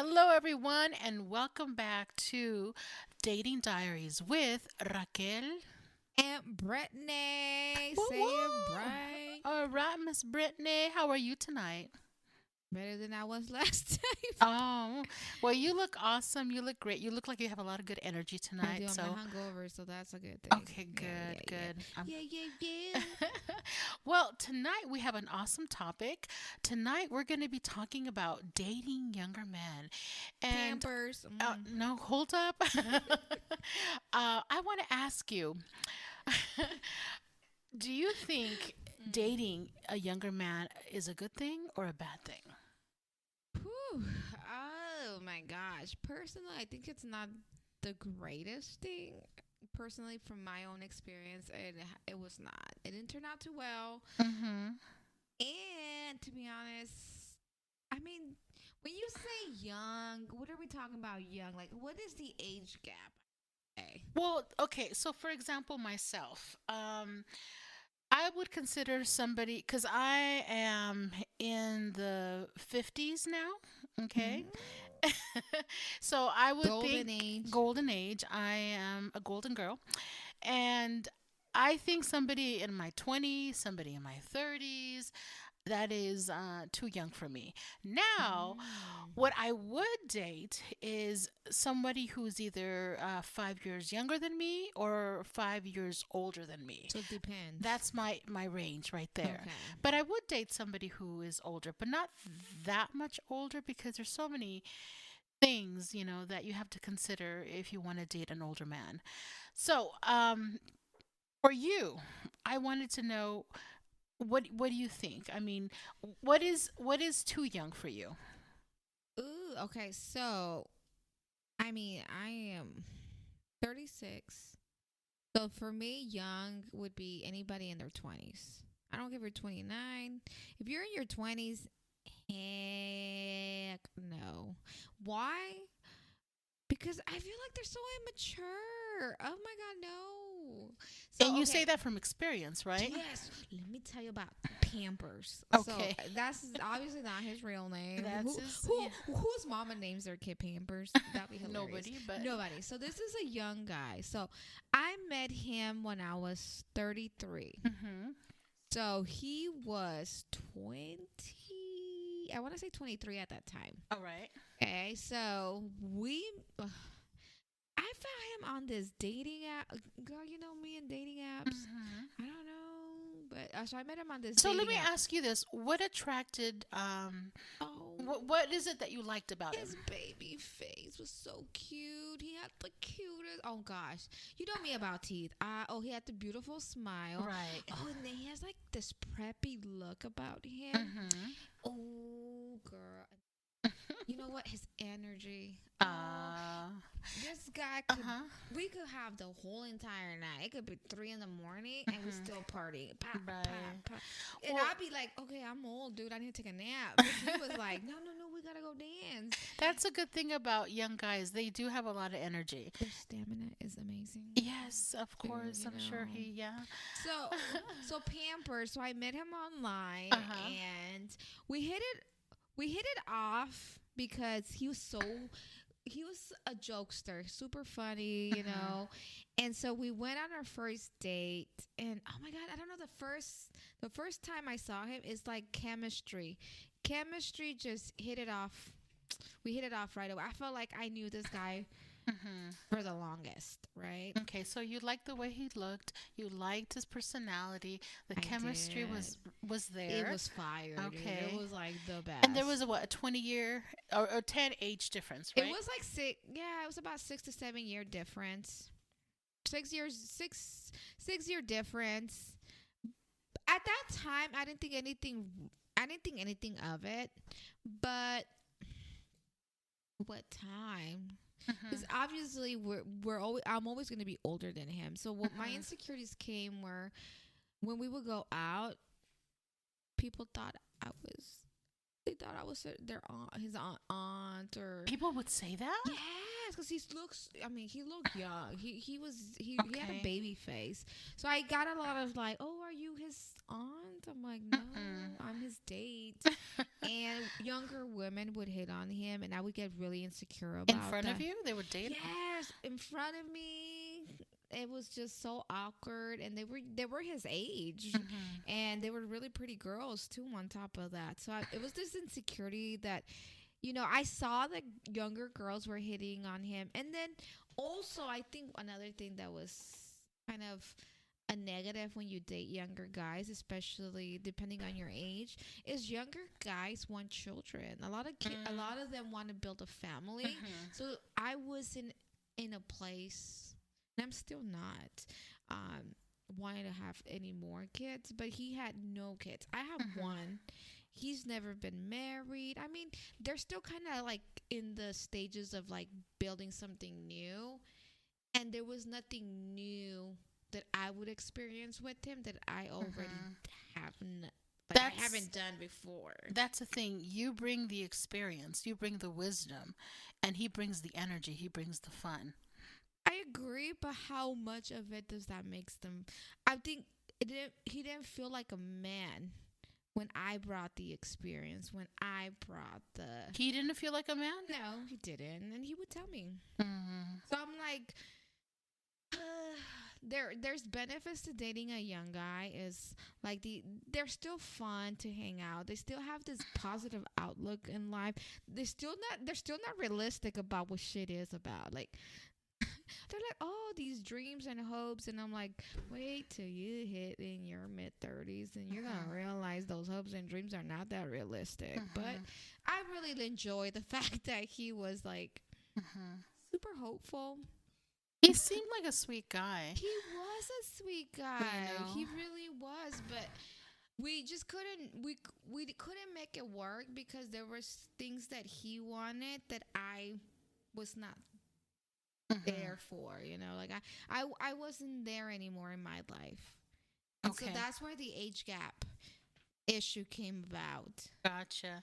Hello, everyone, and welcome back to Dating Diaries with Raquel. Aunt Brittany, Woo say it woo! right. All right, Miss Brittany, how are you tonight? Better than I was last time. Oh, well, you look awesome. You look great. You look like you have a lot of good energy I do. tonight. I'm not So, hungover, so that's a good thing. okay, Yeah, good, yeah, yeah, good. yeah. Well, tonight we have an awesome topic. Tonight we're going to be talking about dating younger men. And Pampers. no, hold up. I want to ask you, do you think dating a younger man is a good thing or a bad thing? Whew. Oh my gosh. Personally, I think it's not the greatest thing. Personally, from my own experience, it was not. It didn't turn out too well. Mm-hmm. And to be honest, I mean, when you say young, what are we talking about young? Like, what is the age gap? Okay. Well, okay. So, for example, myself, I would consider somebody because I am in the 50s now. Okay. Mm, So I would think golden age. golden age. I am a golden girl. And I think somebody in my 20s, somebody in my 30s, that is too young for me. Now, Mm. what I would date is somebody who's either 5 years younger than me or 5 years older than me. So it depends. That's my range right there. Okay. But I would date somebody who is older, but not that much older because there's so many things, that you have to consider if you want to date an older man. So, for you, I wanted to know what do you think? I mean, what is too young for you? Ooh, okay. So, I mean, I am 36. So for me, young would be anybody in their 20s. I don't give her 29. If you're in your 20s, heck no. Why? Because I feel like they're so immature. Oh my God, no. And So, you say okay. that from experience, right? Yes, let me tell you about Pampers. So Okay. that's obviously not his real name. That's Who his, who yeah. whose mama names their kid Pampers? That'd be hilarious. Nobody, but Nobody. So this is a young guy. So I met him when I was 33. hmm. So he was 20. I want to say 23 at that time. All right. Okay, so I found him on this dating app. Girl, you know me and dating apps. Hmm. I don't know, but so I met him on this So let dating me app. ask you this: what attracted Oh, what is it that you liked about his him? baby face was so cute. He had the cutest. Oh gosh, you know me about teeth. He had the beautiful smile. Right. Oh, and then he has like this preppy look about him. Mm-hmm. Oh, girl. You know what? His energy. Oh, Uh, this guy could. uh-huh. We could have the whole entire night. It could be 3 in the morning, and we Hmm. still party. Pop, pop, Right. pop. And Well, I'd be like, "Okay, I'm old, dude. I need to take a nap." But he was like, "No, no, no. We gotta go dance." that's a good thing about young guys. They do have a lot of energy. Their stamina is amazing. Yes, of Too, course. you I'm sure know. yeah. So, so Pampers. So I met him online, Uh-huh. and we hit it. We hit it off because he was a jokester, super funny, Mhm. And so we went on our first date, and oh my God, I don't know, the first time I saw him is like chemistry. Chemistry just hit it off. We hit it off right away. I felt like I knew this guy Mhm. for the longest, right? Okay, so you liked the way he looked. You liked his personality. The I chemistry did. was It there. was fire, dude. It Okay. was like the And there was best. a what, a 20 year or 10 age difference, It right? was like six. Yeah, it was about 6 to 7 year difference. 6 years, 6 year difference. At that time, I didn't think anything. I didn't think anything of it. But what time? Because Mhm. obviously we're always. I'm always going to be older than him. So what my Mhm. insecurities came were when we would go out. People thought I was. They thought I was their aunt, his aunt, or People would say that? yes, because he looks. I mean, he looked young. He had a Okay. baby face. So I got a lot of like, oh, are you his aunt? I'm like, no, Mm-mm. I'm his date. And younger women would hit on him, and I would get really insecure In about front of that. you, they would date. Yes, in front of me. It was just so awkward, and they were his age, Mm-hmm. and they were really pretty girls too. On top of that, so it was this insecurity that, I saw that younger girls were hitting on him, and then also I think another thing that was kind of a negative when you date younger guys, especially depending on your age, is younger guys want children. A lot of them want to build a family. Mm-hmm. So I was in a place, and I'm still not, wanting to have any more kids. But he had no kids. I have Mm-hmm. one. He's never been married. I mean, they're still kind of like in the stages of like building something new, and there was nothing new that I would experience with him that I already Mm-hmm. haven't, like I That's haven't done before. that's the thing. You bring the experience, you bring the wisdom, and he brings the energy. He brings the fun. I agree, but how much of it does that makes them? I think he didn't feel like a man when I brought the experience. When I brought the He didn't feel like a man. no, he didn't, and he would tell me. Mm-hmm. So I'm like, there's benefits to dating a young guy. Is like they're still fun to hang out. They still have this positive outlook in life. They're still not realistic about what shit is about. Like they're like, oh, these dreams and hopes, and I'm like, wait till you hit in your mid 30s, and you're gonna Mm-hmm. realize those hopes and dreams are not that realistic. But Mm-hmm. I really enjoy the fact that he was like Mm-hmm. super hopeful. He seemed like a sweet guy. He was a sweet You guy. He know. really was, but we just couldn't we couldn't make it work because there was things that he wanted that I was not Mm-hmm. there for, like I wasn't there anymore in my life. And so Okay. that's where the age gap issue came about. Gotcha.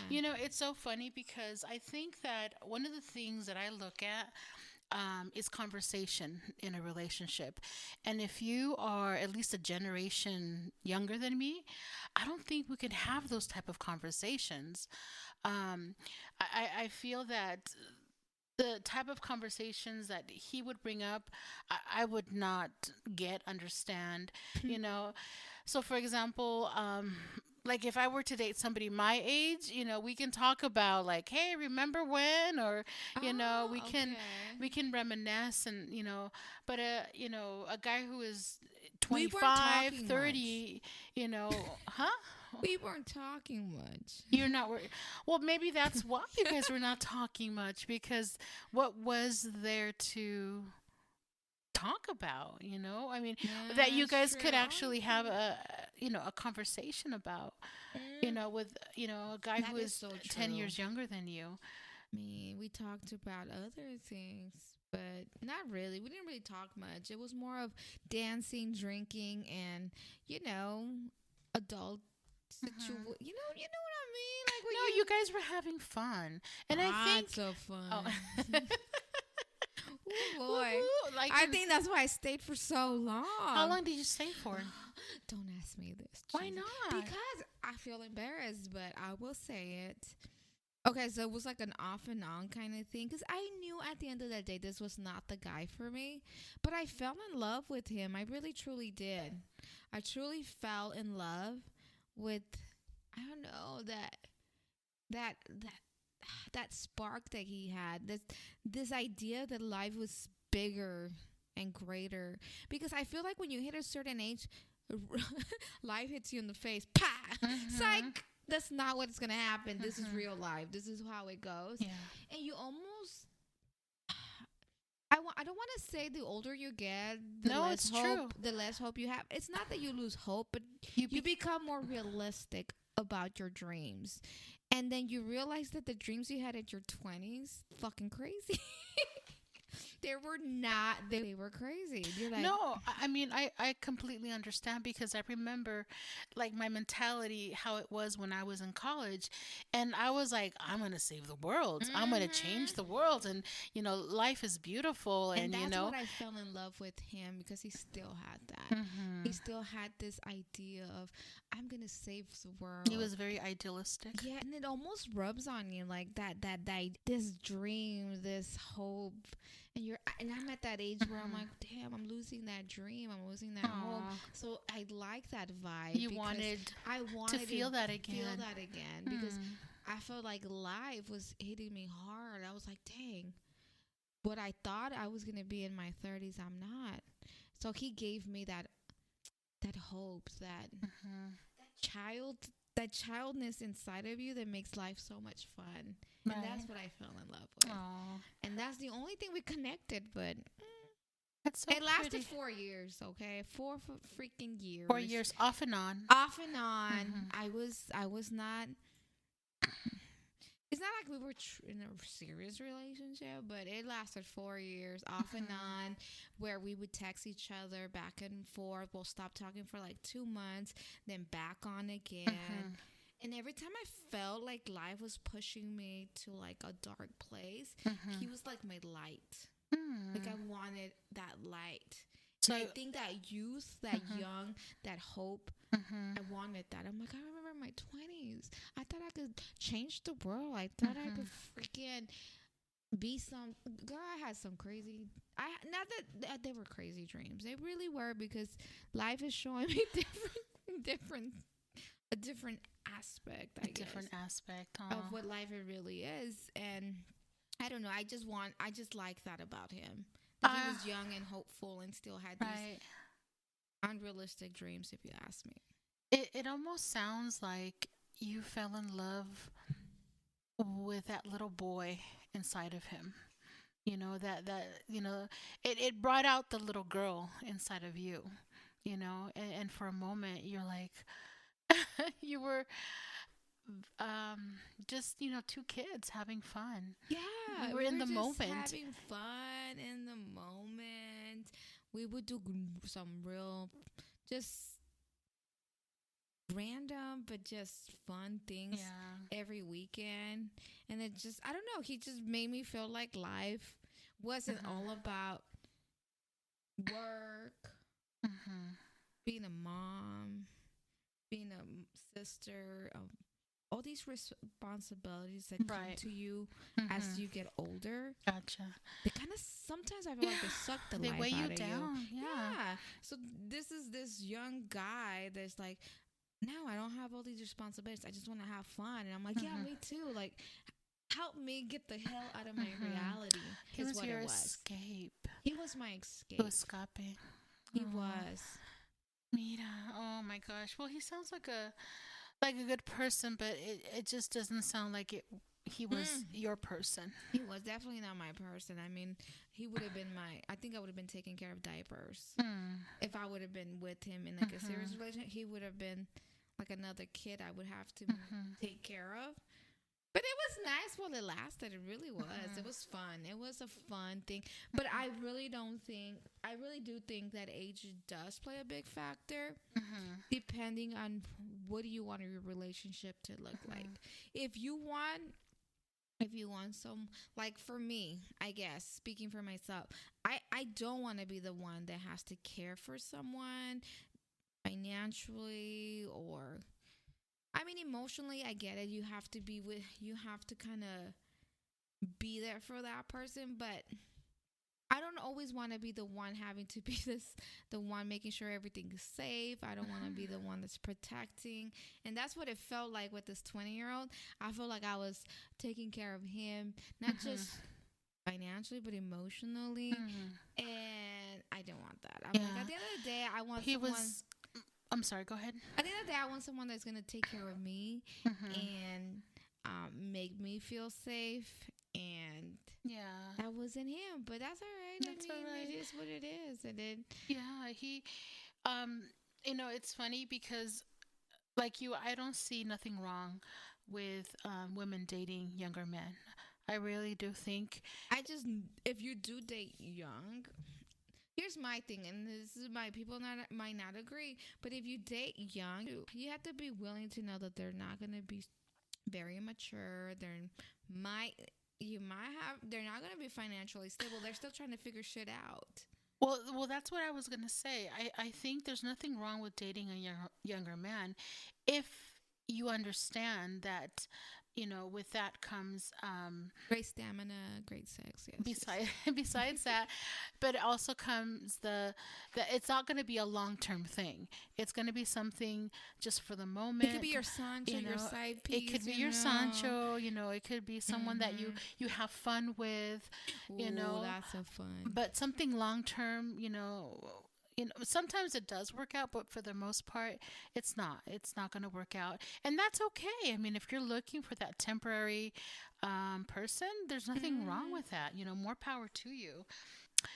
Yeah. It's so funny because I think that one of the things that I look at is conversation in a relationship. And if you are at least a generation younger than me, I don't think we could have those type of conversations. Um, I feel that the type of conversations that he would bring up, I would not get, understand, you know. So, for example, like if I were to date somebody my age, we can talk about like, hey, remember when, or we Oh, can okay. we can reminisce, and but a guy who is We weren't 25, talking much. 30, huh? We weren't talking much. You're not worried. Well, maybe that's why you guys were not talking much, because what was there to talk about, I mean, that Yeah, you that's guys true. could Oh, actually have okay. a conversation about, with, a guy who That is is so 10 true. years younger than you. We talked about other things, but not really. We didn't really talk much. It was more of dancing, drinking, and adult Hmm. You know what I mean? Like No, what you guys were having fun. And I lots think, of oh, fun. Oh boy. woohoo, like, I think that's why I stayed for so how long. long did you stay for? Don't ask me this, Why Jesus. not? Because I feel embarrassed, but I will say it. Okay, so it was like an off and on kind of thing because I knew at the end of the day this was not the guy for me, but I fell in love with him. I really truly did. I truly fell in love with, I don't know, that that spark that he had. This idea that life was bigger and greater because I feel like when you hit a certain age, life hits you in the face. Pa! Hmm. Psych! That's not what's gonna happen. This is Hmm. real life. This is how it goes. Yeah. And you almost, I don't want to say the older you get, No, it's true. the less hope you have. It's not that you lose hope, but You you be become more realistic about your dreams. And then you realize that the dreams you had at your 20s, fucking crazy. They were not. They were crazy. You're like, No, I mean, I completely understand because I remember like my mentality, how it was when I was in college. And I was like, I'm going to save the world. I'm going to change mm-hmm. the world. And, life is beautiful. And And, that's what I fell in love with him because he still had that. He hmm still had this idea of I'm gonna save the he world. was very idealistic. Yeah, and it almost rubs on you like that this dream, this hope, and I'm at that age where I'm hmm like, damn, I'm losing that dream, I'm losing that hope. Aw, So I like that vibe you because wanted I to wanted to feel that feel again. that again because Hmm. I felt like life was hitting me hard. I was like, dang, what I thought I was gonna be in my 30s, I'm not. So he gave me that hope, hmm child that childness inside of you that makes life so much fun. And Right. that's what I fell in love with. Oh, And that's the only thing we connected, but that's so it lasted pretty. 4 years, okay? Freaking 4 years. years off and on. Off and on. hmm I was not, it's not like we were in a serious relationship, but it lasted 4 years off and hmm on, where we would text each other back and forth. We'll stop talking for like 2 months, then back on again. hmm And every time I felt like life was pushing me to like a dark place, he hmm was like my light. Like I Mm. wanted that light. And I So, think that youth, that mhm, young, that hope, mhm, I wanted that. I'm like, I remember in my 20s, I thought I could change the world. I thought I could mhm. freaking be some girl. I had some crazy, I not that they were crazy dreams. They really were, because life is showing me different a different aspect, A I different guess, aspect. of Oh, what life it really is. And I don't know, I just like that about him, that he was ah, young and hopeful and still had these right. unrealistic dreams, if you ask me. It almost sounds like you fell in love with that little boy inside of him. It brought out the little girl inside of you. And for a moment you're like, you were um just two kids having fun. You Yeah, were we in were the just moment. having fun in the moment. We would do some real, just random, but just fun things Yeah. every weekend. And it just, I don't know, he just made me feel like life wasn't all Mhm. about work, Mhm. being a mom, being a sister, all these responsibilities that come Right. to you as Mhm. you get older. Gotcha. They kind of, sometimes I feel like they Yeah. suck the They weigh life you out of you. down. Yeah. Yeah. So this is this young guy that's like, no, I don't have all these responsibilities. I just want to have fun. And I'm like, yeah, Mhm. me too. Like, help me get the hell out of my Mhm. reality, He is was what your it was. escape. He was my To escape. escape. He Oh, was. Mira. Oh my gosh. Well, he sounds like a good person, but it just doesn't sound like it. He was Mm. your person. He was definitely not my person. I mean, he would have been my, I think I would have been taking care of diapers. Mm. If I would have been with him in like a serious Mhm. relationship, he would have been like another kid I would have to Mhm. take care of. But it was nice while it lasted. It really was. It Mhm. was fun. It was a fun thing. But I really do think that age does play a big factor, Mhm. depending on what do you want your relationship to look like. Mhm. If you want, if you want some, like for me, I guess, speaking for myself, I don't want to be the one that has to care for someone financially, or I mean, emotionally, I get it. You have to kind of be there for that person, but I don't always want to be the one having to be the one making sure everything is safe. I don't want to be Mhm. the one that's protecting. And that's what it felt like with this 20-year-old. I felt like I was taking care of him, not Mhm. just financially, but emotionally. Mhm. And I don't want that. I'm like, at Yeah. the end of the day, I want He someone was. I'm sorry. Go ahead. at the end of the day, I want someone that's gonna take care of me Mhm. and make me feel safe. And Yeah. that wasn't him, but that's all right. I That's all mean, it right. is what it is. And then, Yeah. Um. It's funny because, like you, I don't see nothing wrong with women dating younger men. I really do think. I just, if you do date young, here's my thing, and this is my people might not agree, but if you date young, you have to be willing to know that they're not gonna be very mature. Might they're not gonna be financially stable. They're still trying to figure shit out. Well, that's what I was gonna say. I think there's nothing wrong with dating a younger man, if you understand that, with that comes Great stamina, great sex. Yes, yes. beside besides that, but it also comes the it's not going to be a long-term thing. It's going to be something just for the It could be moment. your Sancho, your side It could piece. be You your know. Sancho. It could be someone that you Mhm. you have fun with. you Ooh, know that's so fun. but something long term, sometimes it does work out, but for the most part, it's not going to work out, and that's okay. I mean, if you're looking for that temporary person, there's nothing wrong Mhm. with that. More power to you. I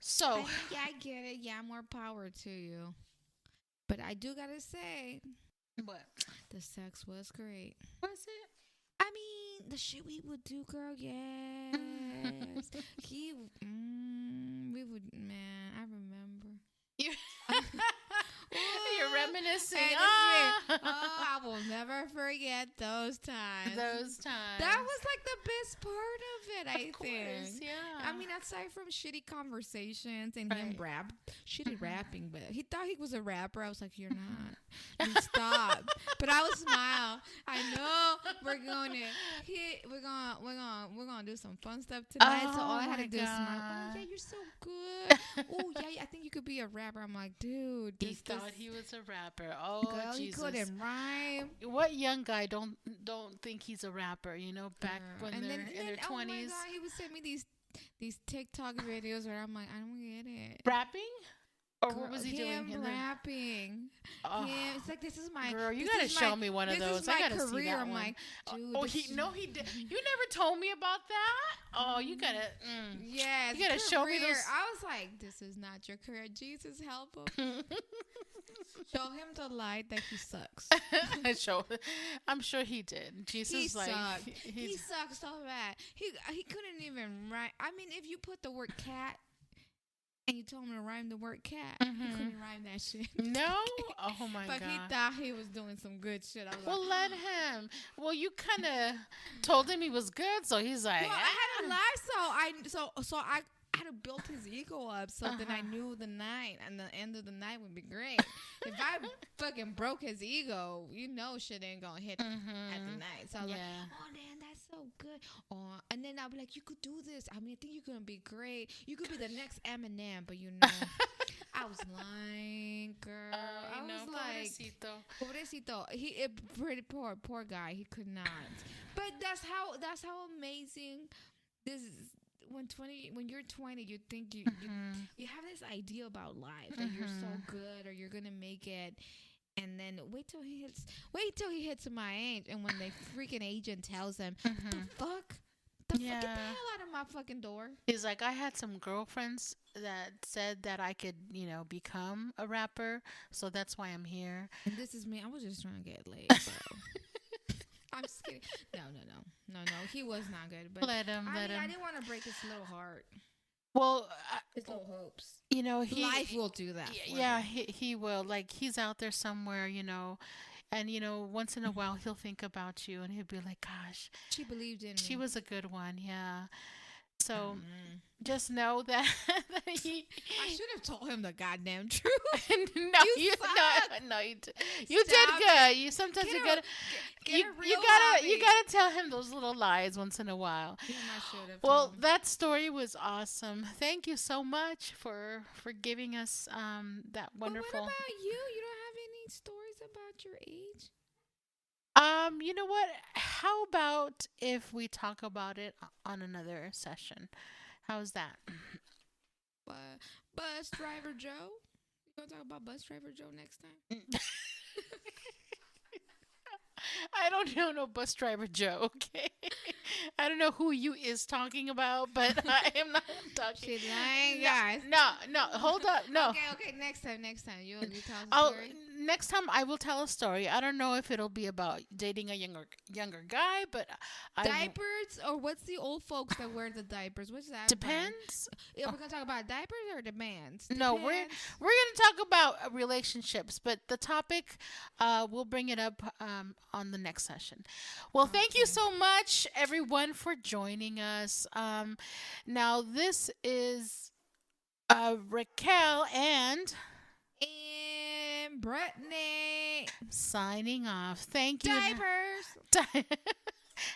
So mean, yeah, I get it. Yeah, more power to you. But I do gotta say, what the sex was great. was it? I mean, the shit we would do, girl. Yes, he. We would, man. I remember. you you're Ooh, reminiscing. and this is it. Oh, I will never forget those times. Those times. That was like the best part of it, I Of course, think. yeah. I mean, aside from shitty conversations and him Right. shitty rapping, but he thought he was a rapper. I was like, you're not. You stop. But I would smile. I know we're gonna do some fun stuff tonight. So all I Oh had to my do is smile. Oh god. yeah, you're so good. Oh yeah, I think you could be a rapper. I'm like, dude, He this thought he was a rapper. girl, Oh he Jesus. couldn't rhyme. What young guy don't think he's a rapper, back Girl. when And they're then, in their oh my 20s? god, he would send me these TikTok videos where I'm like, I don't get it. Rapping? Or Girl, what was he him doing? rapping. Oh, Him, it's like this is my girl, you this gotta is show my me one of this those. is I my gotta see career. that I'm one. like, dude, Oh, this he did. You never told me about that. Oh, you gotta. yes, You gotta show me career. those. I was like, this is not your career. Jesus help him. Show him the light that he sucks. Show. I'm sure he did. Jesus, He like sucked. He he's. sucks so bad. He couldn't even write. I mean, if you put the word cat and you told him to rhyme the word cat, he couldn't rhyme that shit. No. Oh my But god. he thought he was doing some good shit. I was Well, like, let him. Well, you kind of told him he was good, so he's like, well, I had a "Ah." laugh, so I had to build his ego up, so then I Uh-huh. knew the night and the end of the night would be great. If I fucking broke his ego, shit ain't gonna hit at the night. So I was like, Yeah. oh man, that's so good. Oh, and then I'll be like, you could do this. I mean, I think you're gonna be great. You could be the next Eminem, but I was lying, girl. I was like, pobrecito. pobrecito. Pretty poor guy. He could not. But that's how amazing this is. When you're 20, you think you have this idea about life that you're so good or you're gonna make it, and then wait till he hits my age, and when the freaking agent tells him, what the fuck, get the hell out of my fucking door. He's like, I had some girlfriends that said that I could, become a rapper, so that's why I'm here. And this is me. I was just trying to get laid, bro. I'm just kidding. No. He was not good, but Let him. I didn't want to break his little heart, Well, his little hopes. Life will do that. Yeah, he will. Like, he's out there somewhere, and once in a while he'll think about you, and he'll be like, "Gosh, She believed in me. she was a good one." Yeah. So Mhm. just know that, that he. I should have told him the goddamn truth. No, You suck. no, you did Stop good. You sometimes Get you a- gotta Get you, a you real gotta you hobby. gotta tell him those little lies once in a while. Damn, I should have Well, told him. that story was awesome. Thank you so much for giving us that But what wonderful. about you? You don't have any stories about your age? You know what? How about if we talk about it on another session? How's that? But Bus Driver Joe? You gonna talk about Bus Driver Joe next time? I don't know no bus driver Joe, okay? I don't know who you is talking about, but I am not talking. She's lying, No, guys. no, hold up. No. Okay, next time. You tell us a Oh, story? next time I will tell a story. I don't know if it'll be about dating a younger guy, but Diapers, or what's the old folks that wear the diapers? What's that brand? depends. Yeah, Oh, we're gonna talk about diapers or demands. no, Depends. we're gonna talk about relationships, but the topic, we'll bring it up on the next session. Well, thank you Okay. so much, everyone, for joining us. Now this is Raquel and And Brittney signing off. Thank you. diapers.